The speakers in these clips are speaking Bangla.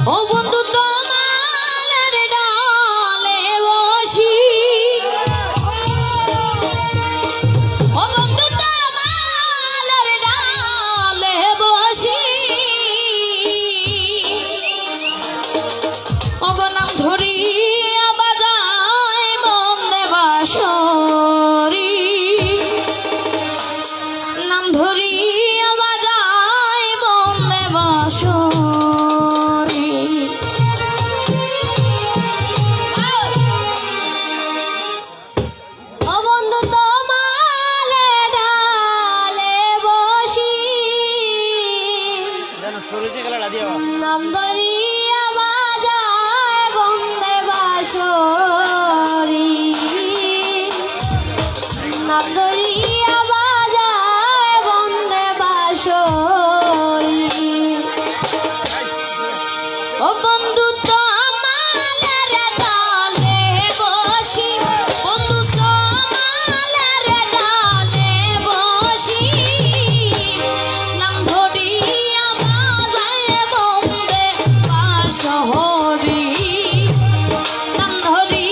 ও বন্ধু তোমার ডালে বসি, ও বন্ধু তোমার ডালে বসি, ওগো নাম ধরি বাজায় বন্দে বাঁশরি, নাম ধরি বাজায় বন্দে বাঁশরি। ও বন্ধু তোমার ডালে বসি, নাম ধরি বাজায় বন্দে বাঁশরি, নাম ধরি বাজায় বন্দে বাঁশরি। ও বন্ধু তোমার ডালে বসি, বন্ধু তোমার ডালে বসি, নাম ধরি বাজায় বন্দে বাঁশরি, নাম ধরি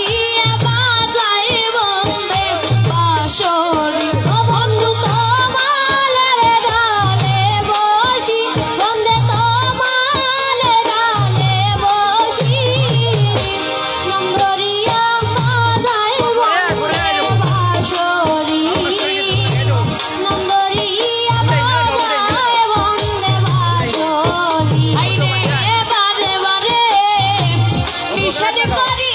বাজায় বন্দে বাঁশরি। ও বন্ধু তোমার ডালে বসি, বন্দে তোমার ডালে বসি, নাম ধরি বাজায় বন্দে বাঁশরি, নাম ধরি বাজায় বন্দে বাঁশরি। আইরে বারে বারে নিষেধ করি,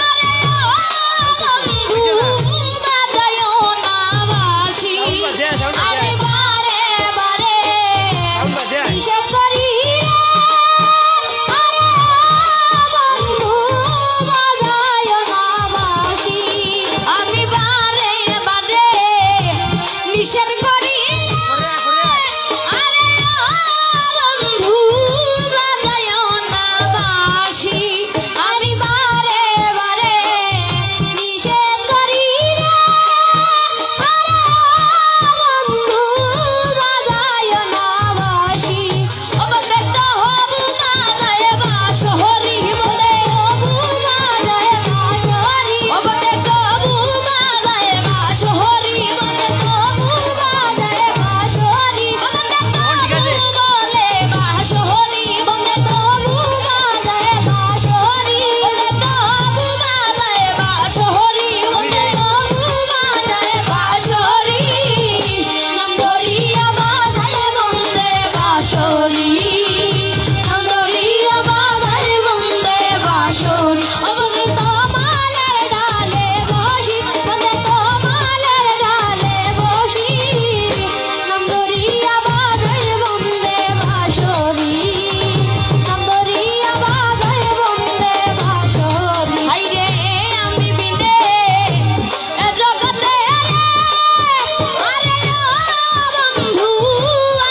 আরে ও বন্ধু বাজায়ও না বাঁশি, আমি বারে বারে নিষেধ করি, আরে ও বন্ধু বাজায়ও না বাঁশি, আমি বারে বারে নিষেধ করি, আরে ও বন্ধু বাজায়ও না বাঁশি, আমি বারে বারে নিষেধ করি, আরে ও বন্ধু বাজায়ও না বাঁশি। ও বন্দে তো হবু বাজায় বাঁশরি, বন্দে হবু বাজায় বাঁশরি, ও বন্দে তো হবু বাজায় বাঁশরি, বন্দে তো হবু বাজায় বাঁশরি, ও বন্দে তো হবু বলে বাঁশরি, বন্দে তো হবু বাজায় বাঁশরি, বন্দে তো হবু বাজায় বাঁশরি, বন্দে তো হবু বাজায় বাঁশরি, নাম ধরিয়া বাজায় বন্দে বাঁশরি, নাম ধরিয়া বাজায় বন্দে বাঁশরি। ও বন্ধু তোমার ডালে বসি, বন্দে তোমার ডালে বসি, নাম ধরিয়া বাজায় বন্দে বাঁশরি, নাম ধরিয়া বাজায় বন্দে বাঁশরি। হাইরে আমি বিনে এ জগতে, আরে ও বন্ধু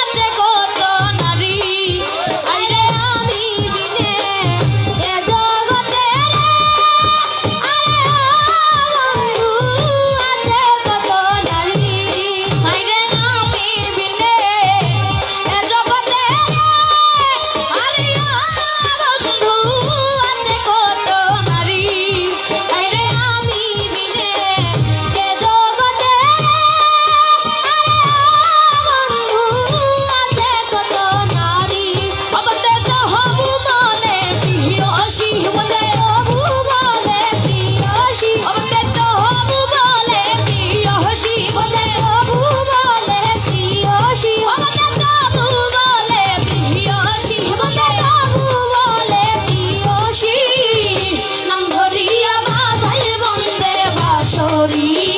আছে কত নারী, হাইরে আমি বিনে এ জগতে, আরে ও বন্ধু আছে কত নারী, হাইরে আমি বিনে এ জগতে, আরে ও বন্ধু আছে কত নারী, হাইরে আমি বিনে এ জগতে, বন্ধু আছে কত নারী। ও বন্দে তো হবু বলে প্রিয়সী, বন্দে হবু বলে প্রিয়সী, ও বন্দে তো হবু বলে প্রিয়সী, বন্দে হবু বলে প্রিয়সী, ও বন্দে তো হবু বলে প্রিয়সী, বন্দে হবু বলে প্রিয়সী, নাম ধরিয়া বাজায় বন্দে বাঁশরি।